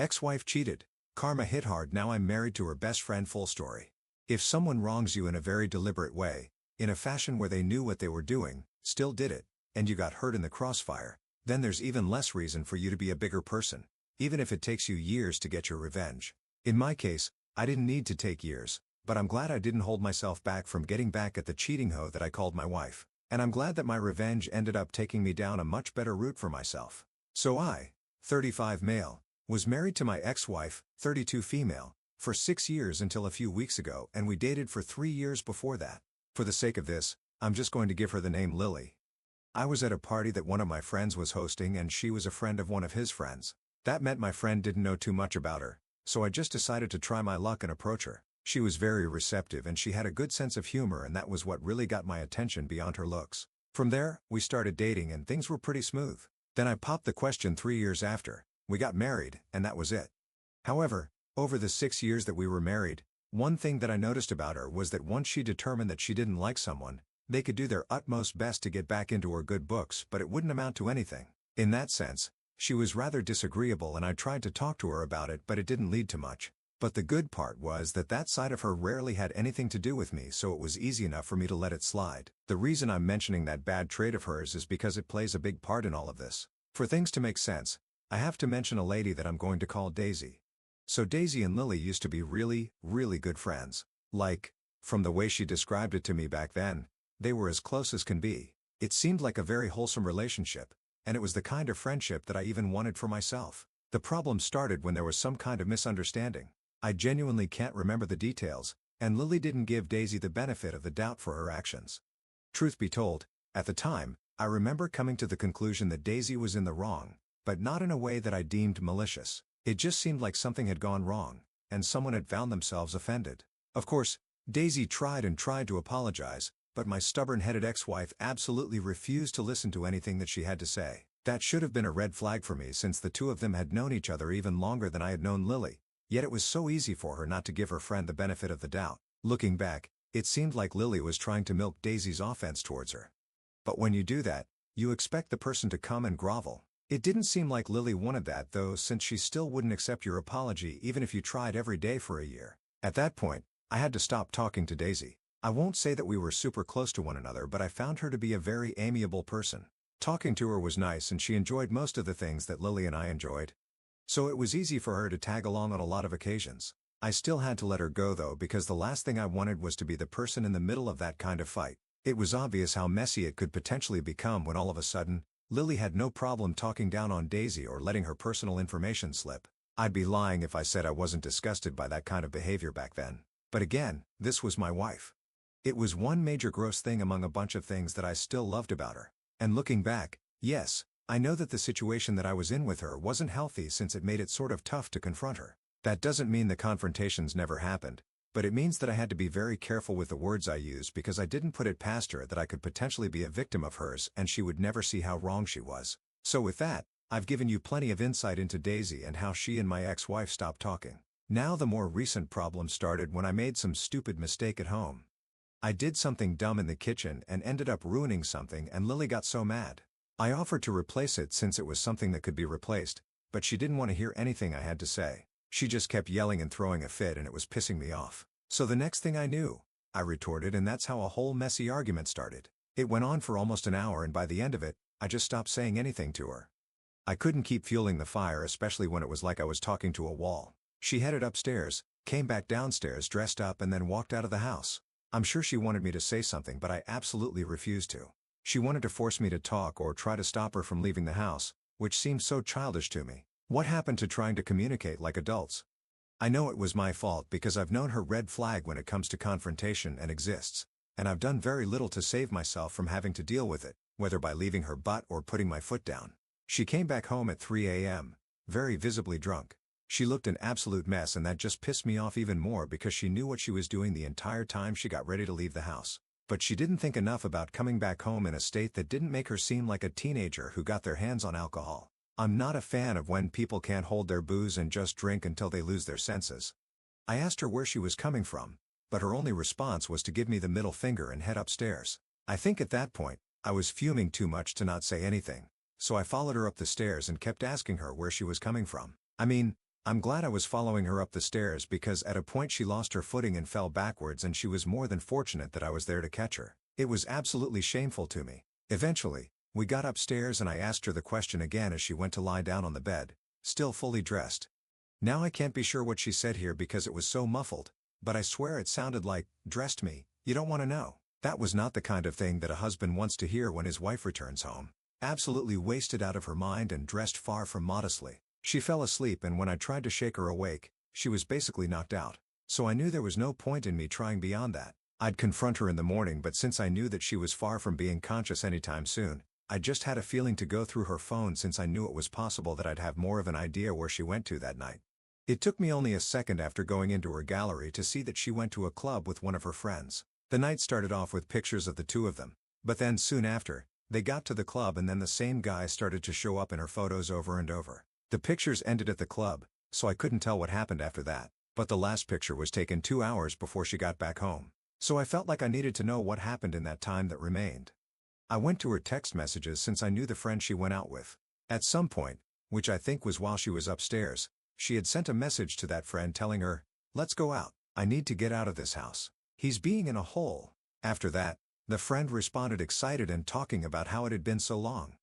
Ex-wife cheated. Karma hit hard, now I'm married to her best friend. Full story. If someone wrongs you in a very deliberate way, in a fashion where they knew what they were doing, still did it, and you got hurt in the crossfire, then there's even less reason for you to be a bigger person, even if it takes you years to get your revenge. In my case, I didn't need to take years, but I'm glad I didn't hold myself back from getting back at the cheating hoe that I called my wife. And I'm glad that my revenge ended up taking me down a much better route for myself. So I, 35 male, was married to my ex-wife, 32 female, for 6 years until a few weeks ago, and we dated for 3 years before that. For the sake of this, I'm just going to give her the name Lily. I was at a party that one of my friends was hosting, and she was a friend of one of his friends. That meant my friend didn't know too much about her, so I just decided to try my luck and approach her. She was very receptive and she had a good sense of humor, and that was what really got my attention beyond her looks. From there, we started dating and things were pretty smooth. Then I popped the question 3 years after. We got married, and that was it. However, over the 6 years that we were married, one thing that I noticed about her was that once she determined that she didn't like someone, they could do their utmost best to get back into her good books, but it wouldn't amount to anything. In that sense, she was rather disagreeable, and I tried to talk to her about it, but it didn't lead to much. But the good part was that that side of her rarely had anything to do with me, so it was easy enough for me to let it slide. The reason I'm mentioning that bad trait of hers is because it plays a big part in all of this. For things to make sense, I have to mention a lady that I'm going to call Daisy. So Daisy and Lily used to be really, really good friends. Like, from the way she described it to me back then, they were as close as can be. It seemed like a very wholesome relationship, and it was the kind of friendship that I even wanted for myself. The problem started when there was some kind of misunderstanding. I genuinely can't remember the details, and Lily didn't give Daisy the benefit of the doubt for her actions. Truth be told, at the time, I remember coming to the conclusion that Daisy was in the wrong, but not in a way that I deemed malicious. It just seemed like something had gone wrong, and someone had found themselves offended. Of course, Daisy tried and tried to apologize, but my stubborn-headed ex-wife absolutely refused to listen to anything that she had to say. That should have been a red flag for me, since the two of them had known each other even longer than I had known Lily. Yet it was so easy for her not to give her friend the benefit of the doubt. Looking back, it seemed like Lily was trying to milk Daisy's offense towards her. But when you do that, you expect the person to come and grovel. It didn't seem like Lily wanted that though, since she still wouldn't accept your apology even if you tried every day for a year. At that point, I had to stop talking to Daisy. I won't say that we were super close to one another, but I found her to be a very amiable person. Talking to her was nice, and she enjoyed most of the things that Lily and I enjoyed. So it was easy for her to tag along on a lot of occasions. I still had to let her go though, because the last thing I wanted was to be the person in the middle of that kind of fight. It was obvious how messy it could potentially become when all of a sudden, Lily had no problem talking down on Daisy or letting her personal information slip. I'd be lying if I said I wasn't disgusted by that kind of behavior back then. But again, this was my wife. It was one major gross thing among a bunch of things that I still loved about her. And looking back, yes, I know that the situation that I was in with her wasn't healthy, since it made it sort of tough to confront her. That doesn't mean the confrontations never happened, but it means that I had to be very careful with the words I used, because I didn't put it past her that I could potentially be a victim of hers and she would never see how wrong she was. So with that, I've given you plenty of insight into Daisy and how she and my ex-wife stopped talking. Now the more recent problem started when I made some stupid mistake at home. I did something dumb in the kitchen and ended up ruining something, and Lily got so mad. I offered to replace it since it was something that could be replaced, but she didn't want to hear anything I had to say. She just kept yelling and throwing a fit, and it was pissing me off. So the next thing I knew, I retorted, and that's how a whole messy argument started. It went on for almost an hour, and by the end of it, I just stopped saying anything to her. I couldn't keep fueling the fire, especially when it was like I was talking to a wall. She headed upstairs, came back downstairs dressed up, and then walked out of the house. I'm sure she wanted me to say something, but I absolutely refused to. She wanted to force me to talk or try to stop her from leaving the house, which seemed so childish to me. What happened to trying to communicate like adults? I know it was my fault, because I've known her red flag when it comes to confrontation and exists, and I've done very little to save myself from having to deal with it, whether by leaving her butt or putting my foot down. She came back home at 3 a.m., very visibly drunk. She looked an absolute mess, and that just pissed me off even more, because she knew what she was doing the entire time she got ready to leave the house. But she didn't think enough about coming back home in a state that didn't make her seem like a teenager who got their hands on alcohol. I'm not a fan of when people can't hold their booze and just drink until they lose their senses. I asked her where she was coming from, but her only response was to give me the middle finger and head upstairs. I think at that point, I was fuming too much to not say anything, so I followed her up the stairs and kept asking her where she was coming from. I mean, I'm glad I was following her up the stairs because at a point she lost her footing and fell backwards, and she was more than fortunate that I was there to catch her. It was absolutely shameful to me. Eventually, we got upstairs and I asked her the question again as she went to lie down on the bed, still fully dressed. Now I can't be sure what she said here because it was so muffled, but I swear it sounded like, "Dressed me, you don't want to know." That was not the kind of thing that a husband wants to hear when his wife returns home. Absolutely wasted out of her mind and dressed far from modestly. She fell asleep, and when I tried to shake her awake, she was basically knocked out. So I knew there was no point in me trying beyond that. I'd confront her in the morning, but since I knew that she was far from being conscious anytime soon, I just had a feeling to go through her phone since I knew it was possible that I'd have more of an idea where she went to that night. It took me only a second after going into her gallery to see that she went to a club with one of her friends. The night started off with pictures of the two of them, but then soon after, they got to the club and then the same guy started to show up in her photos over and over. The pictures ended at the club, so I couldn't tell what happened after that, but the last picture was taken 2 hours before she got back home. So I felt like I needed to know what happened in that time that remained. I went to her text messages since I knew the friend she went out with. At some point, which I think was while she was upstairs, she had sent a message to that friend telling her, "Let's go out. I need to get out of this house. He's being in a hole." After that, the friend responded excited and talking about how it had been so long.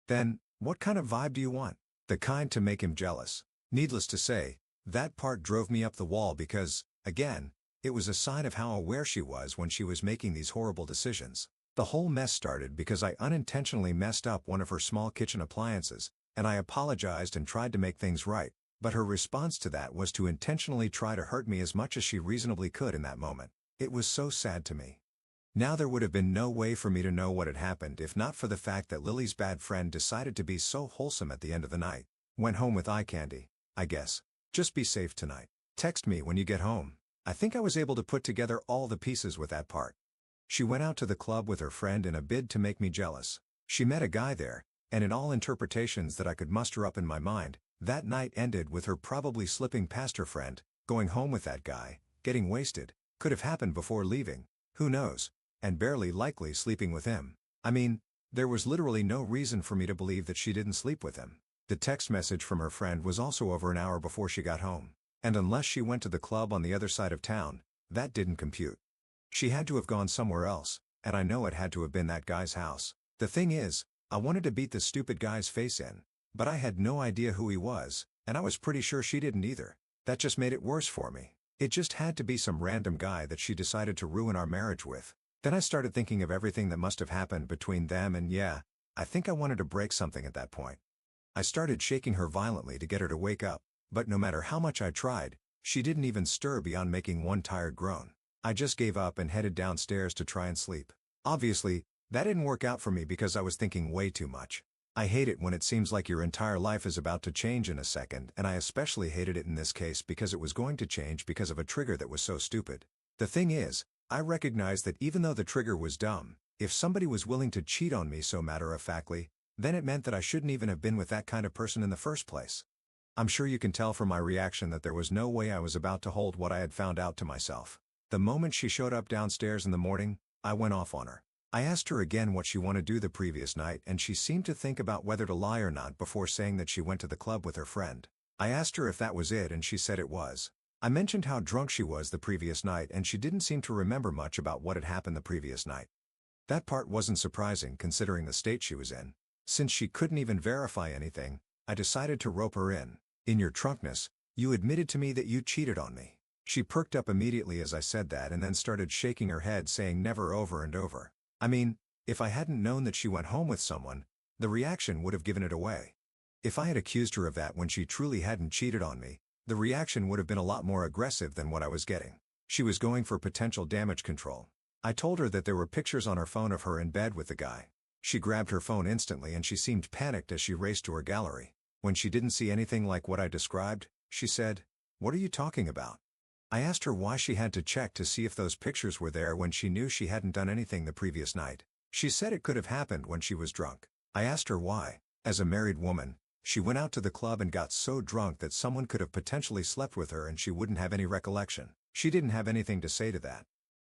Then, what kind of vibe do you want? The kind to make him jealous. Needless to say, that part drove me up the wall because, again, it was a sign of how aware she was when she was making these horrible decisions. The whole mess started because I unintentionally messed up one of her small kitchen appliances, and I apologized and tried to make things right, but her response to that was to intentionally try to hurt me as much as she reasonably could in that moment. It was so sad to me. Now there would have been no way for me to know what had happened if not for the fact that Lily's bad friend decided to be so wholesome at the end of the night. Went home with eye candy, I guess. Just be safe tonight. Text me when you get home. I think I was able to put together all the pieces with that part. She went out to the club with her friend in a bid to make me jealous. She met a guy there, and in all interpretations that I could muster up in my mind, that night ended with her probably slipping past her friend, going home with that guy, getting wasted, could have happened before leaving, who knows, and barely likely sleeping with him. I mean, there was literally no reason for me to believe that she didn't sleep with him. The text message from her friend was also over an hour before she got home, and unless she went to the club on the other side of town, that didn't compute. She had to have gone somewhere else, and I know it had to have been that guy's house. The thing is, I wanted to beat the stupid guy's face in, but I had no idea who he was, and I was pretty sure she didn't either. That just made it worse for me. It just had to be some random guy that she decided to ruin our marriage with. Then I started thinking of everything that must have happened between them, and yeah, I think I wanted to break something at that point. I started shaking her violently to get her to wake up, but no matter how much I tried, she didn't even stir beyond making one tired groan. I just gave up and headed downstairs to try and sleep. Obviously, that didn't work out for me because I was thinking way too much. I hate it when it seems like your entire life is about to change in a second, and I especially hated it in this case because it was going to change because of a trigger that was so stupid. The thing is, I recognized that even though the trigger was dumb, if somebody was willing to cheat on me so matter-of-factly, then it meant that I shouldn't even have been with that kind of person in the first place. I'm sure you can tell from my reaction that there was no way I was about to hold what I had found out to myself. The moment she showed up downstairs in the morning, I went off on her. I asked her again what she wanted to do the previous night, and she seemed to think about whether to lie or not before saying that she went to the club with her friend. I asked her if that was it, and she said it was. I mentioned how drunk she was the previous night, and she didn't seem to remember much about what had happened the previous night. That part wasn't surprising considering the state she was in. Since she couldn't even verify anything, I decided to rope her in. In your drunkenness, you admitted to me that you cheated on me. She perked up immediately as I said that and then started shaking her head, saying never over and over. I mean, if I hadn't known that she went home with someone, the reaction would have given it away. If I had accused her of that when she truly hadn't cheated on me, the reaction would have been a lot more aggressive than what I was getting. She was going for potential damage control. I told her that there were pictures on her phone of her in bed with the guy. She grabbed her phone instantly and she seemed panicked as she raced to her gallery. When she didn't see anything like what I described, she said, "What are you talking about?" I asked her why she had to check to see if those pictures were there when she knew she hadn't done anything the previous night. She said it could have happened when she was drunk. I asked her why. As a married woman, she went out to the club and got so drunk that someone could have potentially slept with her and she wouldn't have any recollection. She didn't have anything to say to that.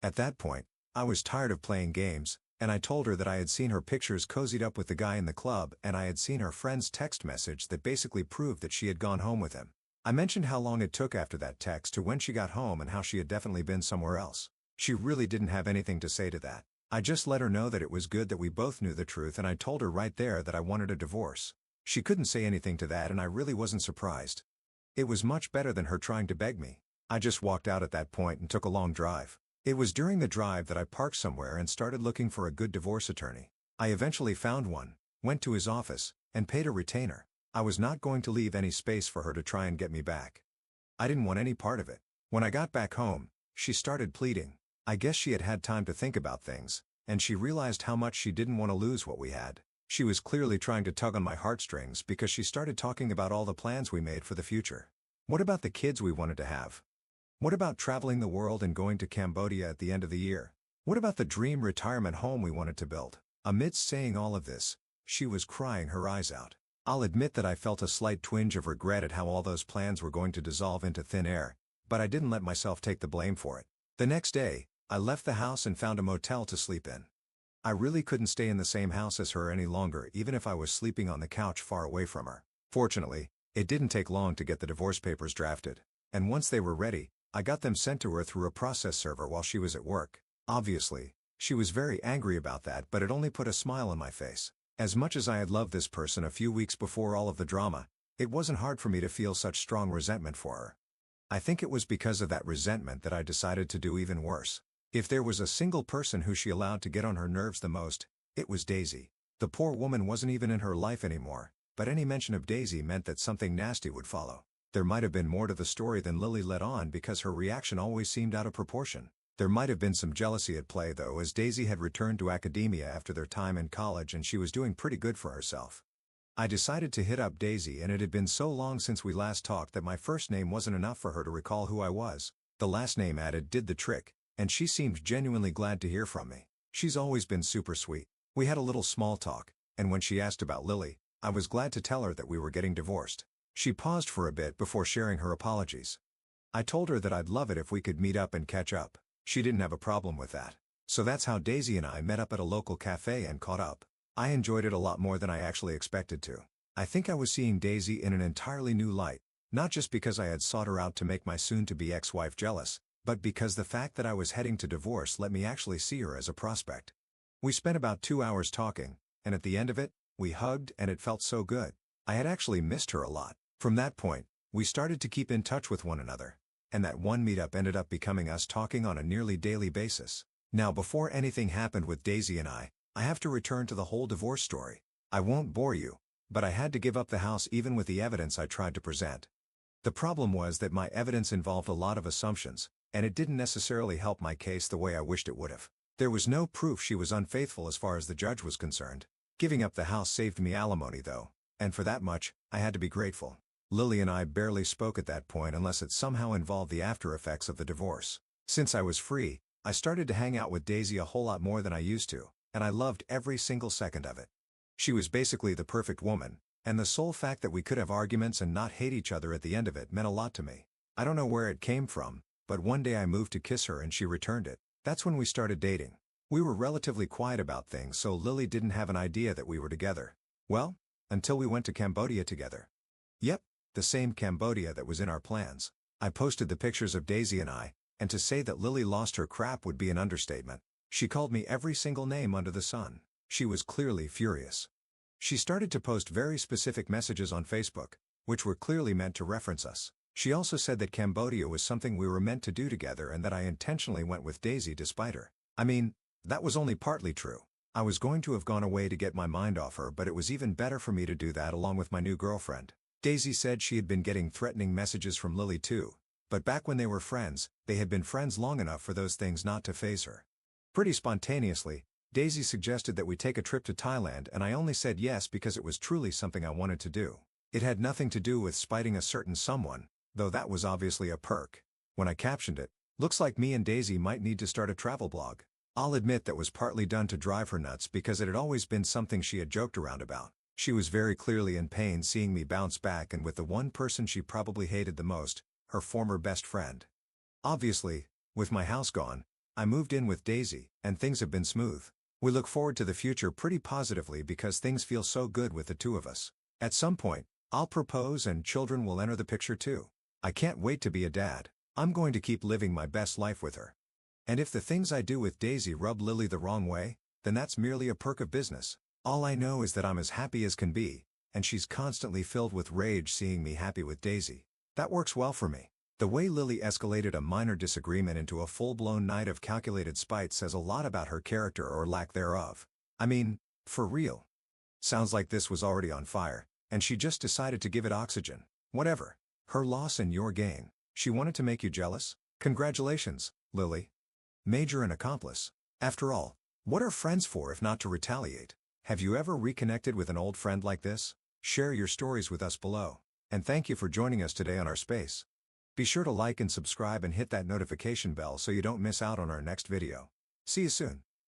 At that point, I was tired of playing games, and I told her that I had seen her pictures cozied up with the guy in the club and I had seen her friend's text message that basically proved that she had gone home with him. I mentioned how long it took after that text to when she got home and how she had definitely been somewhere else. She really didn't have anything to say to that. I just let her know that it was good that we both knew the truth, and I told her right there that I wanted a divorce. She couldn't say anything to that, and I really wasn't surprised. It was much better than her trying to beg me. I just walked out at that point and took a long drive. It was during the drive that I parked somewhere and started looking for a good divorce attorney. I eventually found one, went to his office, and paid a retainer. I was not going to leave any space for her to try and get me back. I didn't want any part of it. When I got back home, she started pleading. I guess she had had time to think about things, and she realized how much she didn't want to lose what we had. She was clearly trying to tug on my heartstrings because she started talking about all the plans we made for the future. What about the kids we wanted to have? What about traveling the world and going to Cambodia at the end of the year? What about the dream retirement home we wanted to build? Amidst saying all of this, she was crying her eyes out. I'll admit that I felt a slight twinge of regret at how all those plans were going to dissolve into thin air, but I didn't let myself take the blame for it. The next day, I left the house and found a motel to sleep in. I really couldn't stay in the same house as her any longer, even if I was sleeping on the couch far away from her. Fortunately, it didn't take long to get the divorce papers drafted, and once they were ready, I got them sent to her through a process server while she was at work. Obviously, she was very angry about that, but it only put a smile on my face. As much as I had loved this person a few weeks before all of the drama, it wasn't hard for me to feel such strong resentment for her. I think it was because of that resentment that I decided to do even worse. If there was a single person who she allowed to get on her nerves the most, it was Daisy. The poor woman wasn't even in her life anymore, but any mention of Daisy meant that something nasty would follow. There might have been more to the story than Lily let on because her reaction always seemed out of proportion. There might have been some jealousy at play though, as Daisy had returned to academia after their time in college and she was doing pretty good for herself. I decided to hit up Daisy, and it had been so long since we last talked that my first name wasn't enough for her to recall who I was. The last name added did the trick, and she seemed genuinely glad to hear from me. She's always been super sweet. We had a little small talk, and when she asked about Lily, I was glad to tell her that we were getting divorced. She paused for a bit before sharing her apologies. I told her that I'd love it if we could meet up and catch up. She didn't have a problem with that. So that's how Daisy and I met up at a local cafe and caught up. I enjoyed it a lot more than I actually expected to. I think I was seeing Daisy in an entirely new light, not just because I had sought her out to make my soon-to-be ex-wife jealous, but because the fact that I was heading to divorce let me actually see her as a prospect. We spent about 2 hours talking, and at the end of it, we hugged and it felt so good. I had actually missed her a lot. From that point, we started to keep in touch with one another, and that one meetup ended up becoming us talking on a nearly daily basis. Now, before anything happened with Daisy and I have to return to the whole divorce story. I won't bore you, but I had to give up the house even with the evidence I tried to present. The problem was that my evidence involved a lot of assumptions, and it didn't necessarily help my case the way I wished it would have. There was no proof she was unfaithful as far as the judge was concerned. Giving up the house saved me alimony though, and for that much, I had to be grateful. Lily and I barely spoke at that point unless it somehow involved the after effects of the divorce. Since I was free, I started to hang out with Daisy a whole lot more than I used to, and I loved every single second of it. She was basically the perfect woman, and the sole fact that we could have arguments and not hate each other at the end of it meant a lot to me. I don't know where it came from, but one day I moved to kiss her and she returned it. That's when we started dating. We were relatively quiet about things, so Lily didn't have an idea that we were together. Well, until we went to Cambodia together. Yep, the same Cambodia that was in our plans. I posted the pictures of Daisy and I, and to say that Lily lost her crap would be an understatement. She called me every single name under the sun. She was clearly furious. She started to post very specific messages on Facebook, which were clearly meant to reference us. She also said that Cambodia was something we were meant to do together and that I intentionally went with Daisy despite her. I mean, that was only partly true. I was going to have gone away to get my mind off her, but it was even better for me to do that along with my new girlfriend. Daisy said she had been getting threatening messages from Lily too, but back when they were friends, they had been friends long enough for those things not to faze her. Pretty spontaneously, Daisy suggested that we take a trip to Thailand, and I only said yes because it was truly something I wanted to do. It had nothing to do with spiting a certain someone, though that was obviously a perk. When I captioned it, "Looks like me and Daisy might need to start a travel blog," I'll admit that was partly done to drive her nuts because it had always been something she had joked around about. She was very clearly in pain seeing me bounce back and with the one person she probably hated the most, her former best friend. Obviously, with my house gone, I moved in with Daisy, and things have been smooth. We look forward to the future pretty positively because things feel so good with the two of us. At some point, I'll propose and children will enter the picture too. I can't wait to be a dad. I'm going to keep living my best life with her. And if the things I do with Daisy rub Lily the wrong way, then that's merely a perk of business. All I know is that I'm as happy as can be, and she's constantly filled with rage seeing me happy with Daisy. That works well for me. The way Lily escalated a minor disagreement into a full-blown night of calculated spite says a lot about her character or lack thereof. I mean, for real. Sounds like this was already on fire, and she just decided to give it oxygen. Whatever. Her loss and your gain. She wanted to make you jealous? Congratulations, Lily. Major and accomplice. After all, what are friends for if not to retaliate? Have you ever reconnected with an old friend like this? Share your stories with us below. And thank you for joining us today on our space. Be sure to like and subscribe and hit that notification bell so you don't miss out on our next video. See you soon.